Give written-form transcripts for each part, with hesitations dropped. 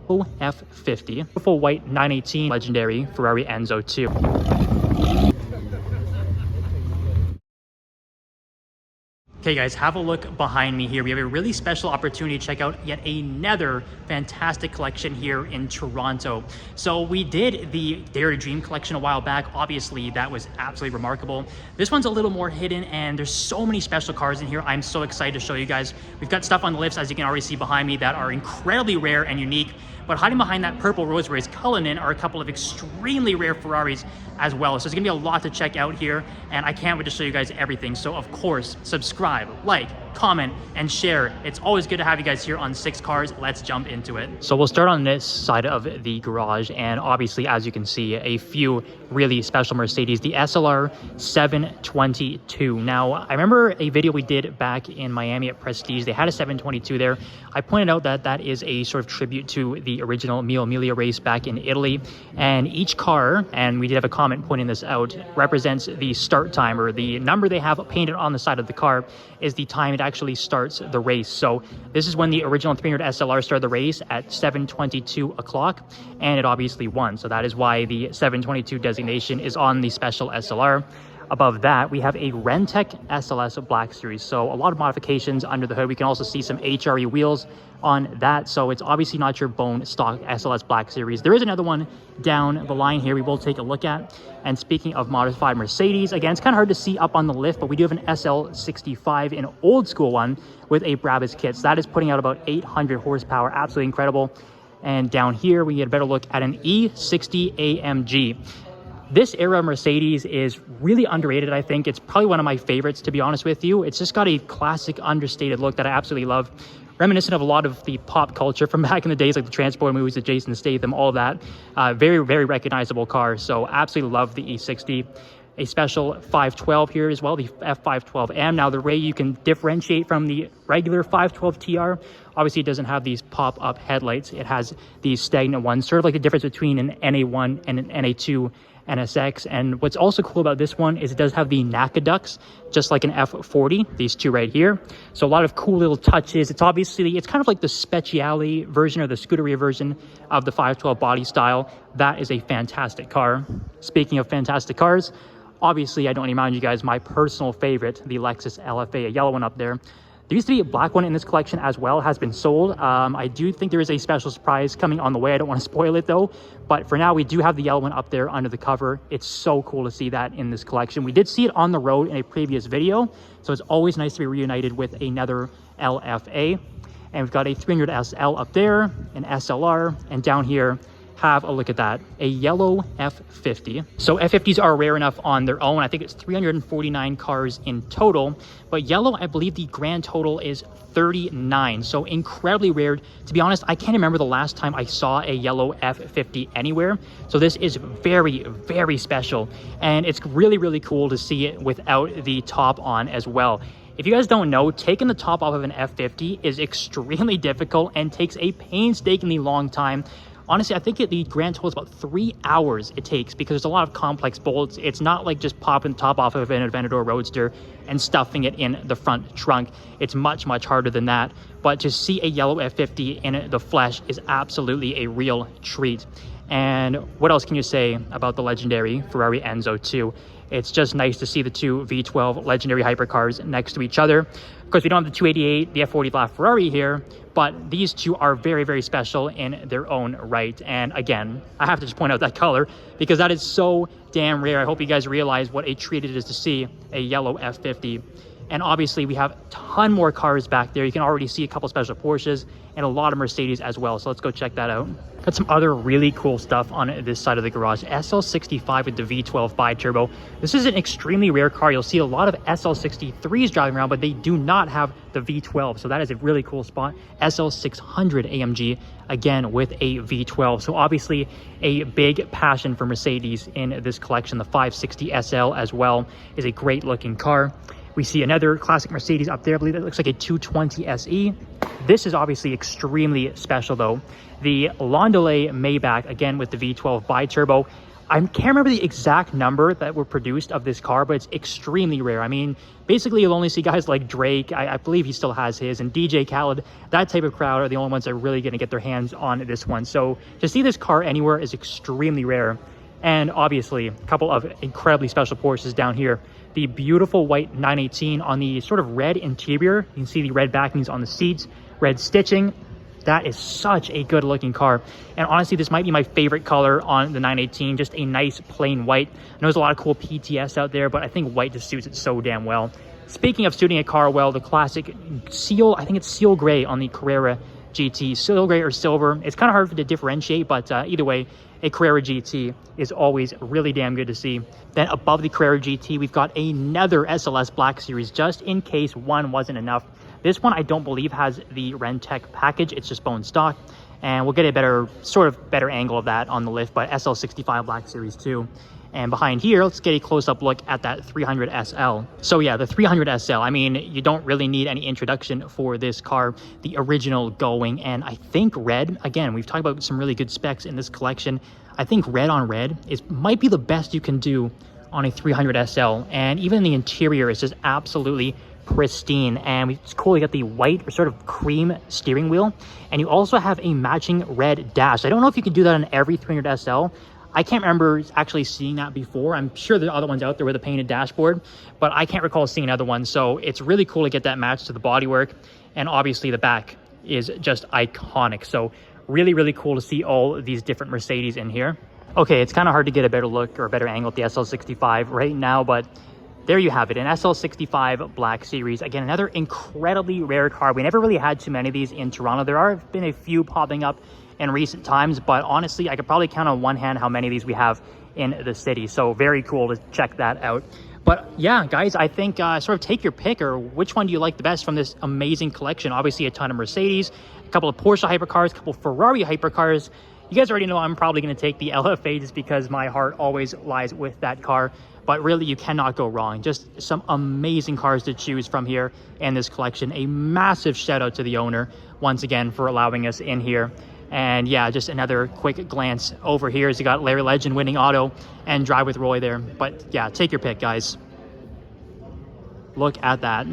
F50, beautiful white 918 legendary Ferrari Enzo 2. Okay guys, have a look behind me here. We have a really special opportunity to check out yet another fantastic collection here in Toronto. So we did the Dare to Dream collection a while back. Obviously, that was absolutely remarkable. This one's a little more hidden and there's so many special cars in here. I'm so excited to show you guys. We've got stuff on the lifts, as you can already see behind me, that are incredibly rare and unique. But hiding behind that purple Rolls Royce Cullinan are a couple of extremely rare Ferraris as well. So there's gonna be a lot to check out here, and I can't wait to show you guys everything. So of course, subscribe, like, comment, and share. It's always good to have you guys here on 6 Cars. Let's jump into it. So we'll start on this side of the garage, and obviously, as you can see, a few really special Mercedes, the SLR 722. Now, I remember a video we did back in Miami at Prestige. They had a 722 there. I pointed out that that is a sort of tribute to the original Mille Miglia race back in Italy, and each car, and we did have a comment pointing this out, represents the start time, or the number they have painted on the side of the car is the time it actually starts the race. So this is when the original 300 SLR started the race at 7:22 o'clock, and it obviously won. So that is why the 722 designation is on the special SLR. Above that, we have a Rentec SLS Black Series. So a lot of modifications under the hood. We can also see some HRE wheels on that. So it's obviously not your bone stock SLS Black Series. There is another one down the line here we will take a look at. And speaking of modified Mercedes, again, it's kind of hard to see up on the lift, but we do have an SL65, an old school one with a Brabus kit. So that is putting out about 800 horsepower. Absolutely incredible. And down here, we get a better look at an E60 AMG. This era Mercedes is really underrated, I think. It's probably one of my favorites, to be honest with you. It's just got a classic, understated look that I absolutely love. Reminiscent of a lot of the pop culture from back in the days, like the Transporter movies with Jason Statham, all of that. Very, very recognizable car. So absolutely love the E60. A special 512 here as well, the F512M. Now, the way you can differentiate from the regular 512 TR, obviously it doesn't have these pop-up headlights. It has these stagnant ones, sort of like the difference between an NA1 and an NA2 NSX. And what's also cool about this one is it does have the NACA ducts, just like an F40, these two right here. So a lot of cool little touches. It's obviously, it's kind of like the Speciale version or the Scuderia version of the 512 body style. That is a fantastic car. Speaking of fantastic cars, obviously I don't need to remind you guys my personal favorite, the Lexus LFA, a yellow one up there. There used to be a black one in this collection as well, has been sold. I do think there is a special surprise coming on the way. I don't want to spoil it though, but for now we do have the yellow one up there under the cover. It's so cool to see that in this collection. We did see it on the road in a previous video, so it's always nice to be reunited with another LFA. And we've got a 300 SL up there, an SLR, and down here, have a look at that, a yellow F50. So F50s are rare enough on their own. I think it's 349 cars in total, but yellow, I believe the grand total is 39. So incredibly rare. To be honest, I can't remember the last time I saw a yellow F50 anywhere. So this is very, very special. And it's really, really cool to see it without the top on as well. If you guys don't know, taking the top off of an F50 is extremely difficult and takes a painstakingly long time. Honestly, I think the grand total is about 3 hours it takes because there's a lot of complex bolts. It's not like just popping the top off of an Aventador Roadster and stuffing it in the front trunk. It's much, much harder than that. But to see a yellow F50 in the flesh is absolutely a real treat. And what else can you say about the legendary Ferrari Enzo 2? It's just nice to see the two V12 legendary hypercars next to each other. Of course, we don't have the 288, the F40 LaFerrari here, but these two are very, very special in their own right. And again, I have to just point out that color because that is so damn rare. I hope you guys realize what a treat it is to see a yellow F50. And obviously we have a ton more cars back there. You can already see a couple special Porsches and a lot of Mercedes as well. So let's go check that out. Got some other really cool stuff on this side of the garage. SL65 with the V12 bi-turbo. This is an extremely rare car. You'll see a lot of SL63s driving around, but they do not have the V12. So that is a really cool spot. SL600 AMG, again, with a V12. So obviously a big passion for Mercedes in this collection. The 560 SL as well is a great looking car. We see another classic Mercedes up there. I believe it looks like a 220 SE. This is obviously extremely special though. The Landaulets Maybach, again with the V12 bi-turbo. I can't remember the exact number that were produced of this car, but it's extremely rare. I mean, basically you'll only see guys like Drake, I believe he still has his, and DJ Khaled. That type of crowd are the only ones that are really going to get their hands on this one. So to see this car anywhere is extremely rare. And obviously a couple of incredibly special Porsches down here. The beautiful white 918 on the sort of red interior. You can see the red backings on the seats, red stitching. That is such a good looking car. And honestly, this might be my favorite color on the 918, just a nice plain white. I know there's a lot of cool PTS out there, but I think white just suits it so damn well. Speaking of suiting a car well, the classic seal, I think it's seal gray on the Carrera GT. Seal gray or silver. It's kind of hard to differentiate, but either way, a Carrera GT is always really damn good to see. Then above the Carrera GT, we've got another SLS Black Series, just in case one wasn't enough. This one I don't believe has the Rentec package. It's just bone stock, and we'll get a better angle of that on the lift, but SL65 Black Series 2. And behind here, let's get a close-up look at that 300 SL. So yeah, the 300 SL, I mean, you don't really need any introduction for this car, the original going. And I think red, again, we've talked about some really good specs in this collection. I think red on red might be the best you can do on a 300 SL. And even the interior is just absolutely pristine. And it's cool, you got the white or sort of cream steering wheel, and you also have a matching red dash. I don't know if you can do that on every 300 SL. I can't remember actually seeing that before. I'm sure there are other ones out there with a painted dashboard, but I can't recall seeing another one. So it's really cool to get that matched to the bodywork. And obviously the back is just iconic. So really, really cool to see all these different Mercedes in here. Okay, it's kind of hard to get a better look or a better angle at the SL65 right now, but there you have it, an SL65 Black Series. Again, another incredibly rare car. We never really had too many of these in Toronto. There have been a few popping up in recent times, but honestly, I could probably count on one hand how many of these we have in the city. So very cool to check that out. But yeah, guys, I think sort of take your pick, or which one do you like the best from this amazing collection? Obviously, a ton of Mercedes, a couple of Porsche hypercars, a couple of Ferrari hypercars. You guys already know I'm probably going to take the LFA just because my heart always lies with that car. But really, you cannot go wrong. Just some amazing cars to choose from here in this collection. A massive shout out to the owner once again for allowing us in here. And yeah, just another quick glance over here as you got Larry Legend winning auto and Drive with Roy there. But yeah, take your pick, guys. Look at that.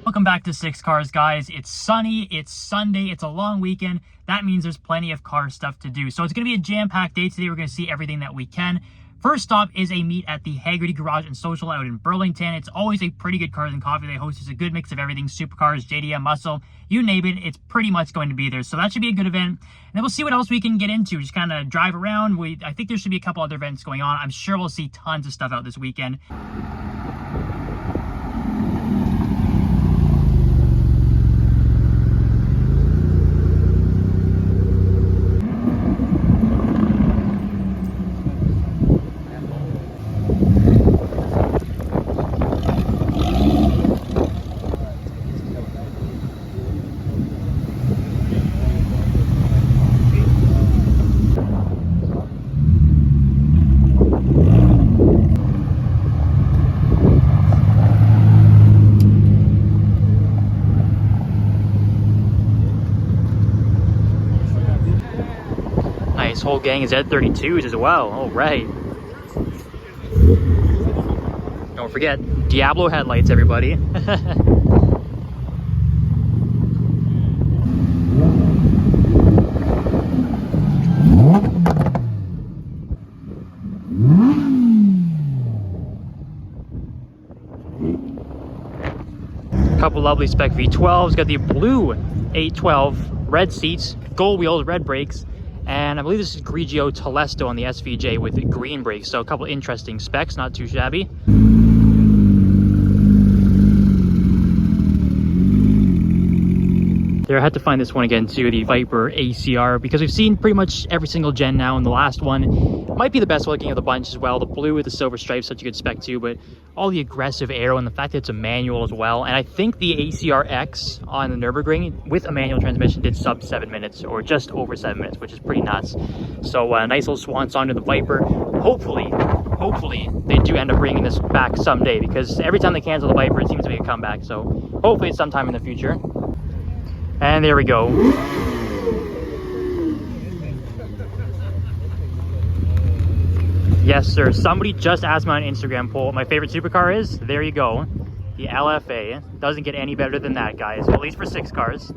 Welcome back to Six Cars, guys. It's sunny, it's Sunday, it's a long weekend. That means there's plenty of car stuff to do. So it's going to be a jam-packed day today. We're going to see everything that we can. First stop is a meet at the Haggerty Garage and Social out in Burlington. It's always a pretty good Cars and Coffee they host. It's a good mix of everything, supercars, JDM, muscle, you name it, it's pretty much going to be there. So that should be a good event. And then we'll see what else we can get into. Just kind of drive around. I think there should be a couple other events going on. I'm sure we'll see tons of stuff out this weekend. This whole gang is Z32s as well. All right. Don't forget, Diablo headlights, everybody. Couple lovely spec V12s. Got the blue 812, red seats, gold wheels, red brakes. And I believe this is Grigio Telesto on the SVJ with green brakes. So a couple interesting specs, not too shabby. There, I had to find this one again too, the Viper ACR, because we've seen pretty much every single gen now, and the last one might be the best looking of the bunch as well. The blue with the silver stripes, such a good spec too, but all the aggressive aero and the fact that it's a manual as well. And I think the ACR X on the Nürburgring with a manual transmission did sub 7 minutes, or just over 7 minutes, which is pretty nuts. So a nice little swan song to the Viper. Hopefully they do end up bringing this back someday, because every time they cancel the Viper, it seems to be a comeback. So hopefully it's sometime in the future. And there we go. Yes, sir. Somebody just asked me on an Instagram poll what my favorite supercar is. There you go. The LFA. Doesn't get any better than that, guys. At least for 6 cars.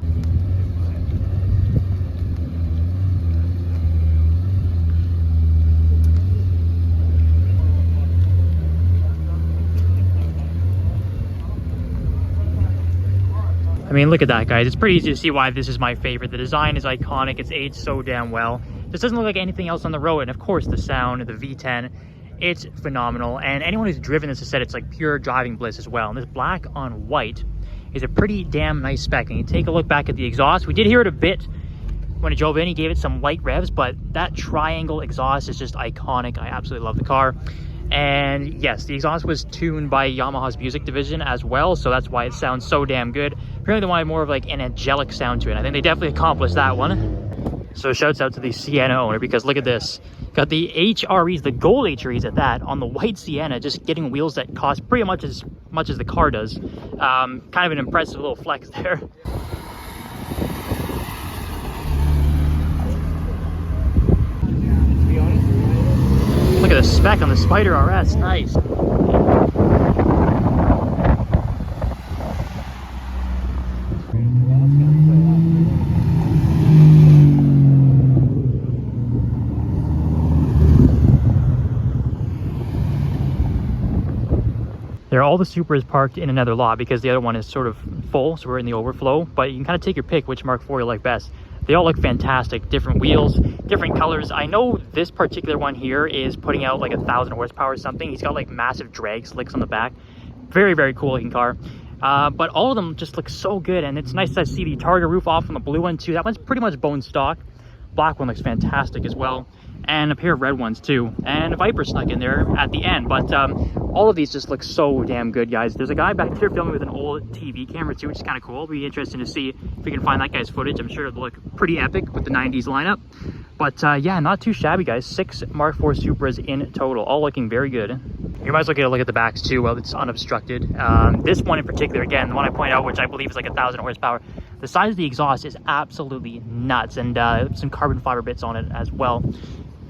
I mean, look at that, guys. It's pretty easy to see why this is my favorite. The design is iconic. It's aged so damn well. This doesn't look like anything else on the road. And of course, the sound, the V10, it's phenomenal. And anyone who's driven this has said it's like pure driving bliss as well. And this black on white is a pretty damn nice spec. And you take a look back at the exhaust. We did hear it a bit when it drove in. He gave it some light revs, but that triangle exhaust is just iconic. I absolutely love the car. And yes, the exhaust was tuned by Yamaha's music division as well, so that's why it sounds so damn good. Apparently they wanted more of like an angelic sound to it. I think they definitely accomplished that one. So shouts out to the Sienna owner, because look at this. Got the HREs, the gold HREs at that, on the white Sienna, just getting wheels that cost pretty much as the car does. Kind of an impressive little flex there. Look at the spec on the Spider RS, nice. There are all the Supras parked in another lot because the other one is sort of full, so we're in the overflow, but you can kind of take your pick which Mark IV you like best. They all look fantastic, different wheels, different colors. I know this particular one here is putting out like 1,000 horsepower or something. He's got like massive drag slicks on the back. Very, very cool looking car. But all of them just look so good, and it's nice to see the Targa roof off on the blue one too. That one's pretty much bone stock. Black one looks fantastic as well. And a pair of red ones too, and a Viper snuck in there at the end. But all of these just look so damn good, guys. There's a guy back there filming with an old TV camera too, which is kind of cool. It'll be interesting to see if we can find that guy's footage. I'm sure it'll look pretty epic with the 90s lineup. But yeah, not too shabby, guys. 6 Mark IV Supras in total, all looking very good. You might as well get a look at the backs too while it's unobstructed. This one in particular, again, the one I pointed out, which I believe is like 1,000 horsepower, the size of the exhaust is absolutely nuts, and some carbon fiber bits on it as well.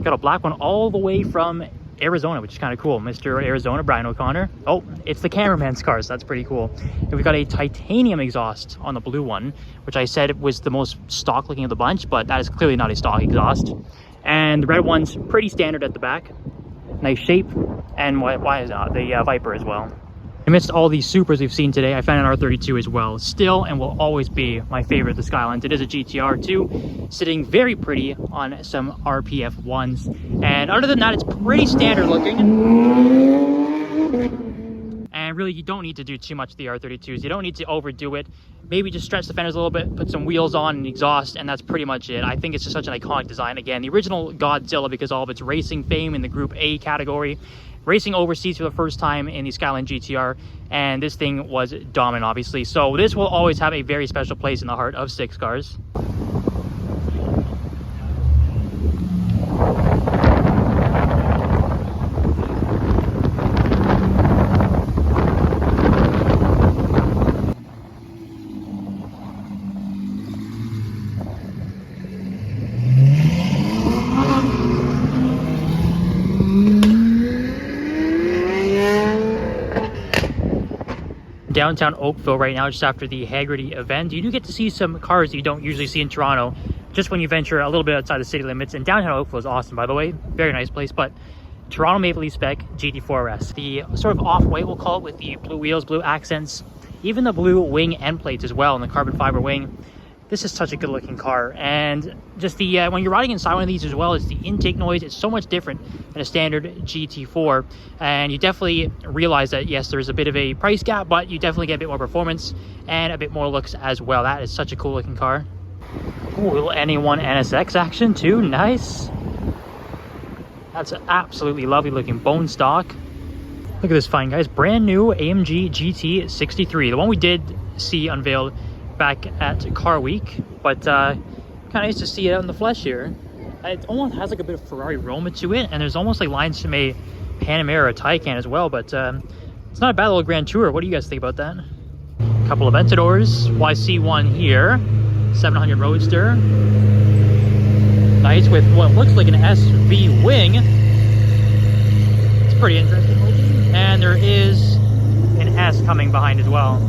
Got a black one all the way from Arizona, which is kind of cool. Mr. Arizona, Brian O'Connor. Oh, it's the cameraman's car, so that's pretty cool. And we got a titanium exhaust on the blue one, which I said was the most stock looking of the bunch, but that is clearly not a stock exhaust. And the red one's pretty standard at the back. Nice shape. And why is that? The Viper as well. Amidst all these Supras we've seen today, I found an R32 as well. Still and will always be my favorite, the Skylines. It is a GTR too, sitting very pretty on some RPF 1s. And other than that, it's pretty standard looking. And really, you don't need to do too much to the R32s. You don't need to overdo it. Maybe just stretch the fenders a little bit, put some wheels on and exhaust, and that's pretty much it. I think it's just such an iconic design. Again, the original Godzilla, because all of its racing fame in the Group A category, racing overseas for the first time in the Skyline GTR, and this thing was dominant, obviously. So this will always have a very special place in the heart of 6 cars. Downtown Oakville right now, just after the Haggerty event. You do get to see some cars that you don't usually see in Toronto, just when you venture a little bit outside the city limits. And downtown Oakville is awesome, by the way. Very nice place. But Toronto Maple Leaf spec GT4 RS. The sort of off-white, we'll call it, with the blue wheels, blue accents, even the blue wing end plates as well, and the carbon fiber wing. This is such a good looking car. And just the when you're riding inside one of these as well, it's the intake noise. It's so much different than a standard GT4, and you definitely realize that yes, there's a bit of a price gap, but you definitely get a bit more performance and a bit more looks as well. That is such a cool looking car. Ooh, a little NA1 NSX action too, nice. That's an absolutely lovely looking bone stock. Look at this fine, guys. Brand new AMG GT63, the one we did see unveiled back at Car Week, but kind of nice to see it out in the flesh here. It almost has like a bit of Ferrari Roma to it, and there's almost like lines from a Panamera or a Taycan as well, but it's not a bad little Grand Tour. What do you guys think about that? A couple of Ventadors, YC1 here, 700 Roadster. Nice with what looks like an SV wing. pretty interesting looking. And there is an S coming behind as well.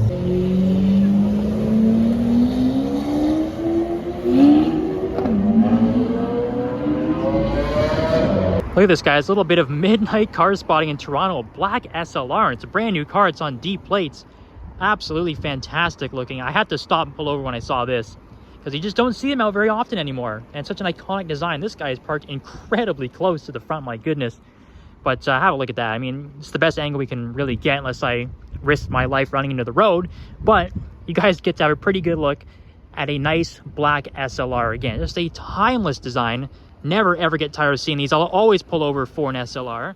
Look at this, guys. A little bit of midnight car spotting in Toronto. Black SLR. It's a brand new car. It's on D plates. Absolutely fantastic looking. I had to stop and pull over when I saw this because you just don't see them out very often anymore. And such an iconic design. This guy is parked incredibly close to the front. My goodness. But have a look at that. I mean, it's the best angle we can really get unless I risk my life running into the road. But you guys get to have a pretty good look at a nice black SLR. Again, just a timeless design. Never ever get tired of seeing these. I'll always pull over for an SLR.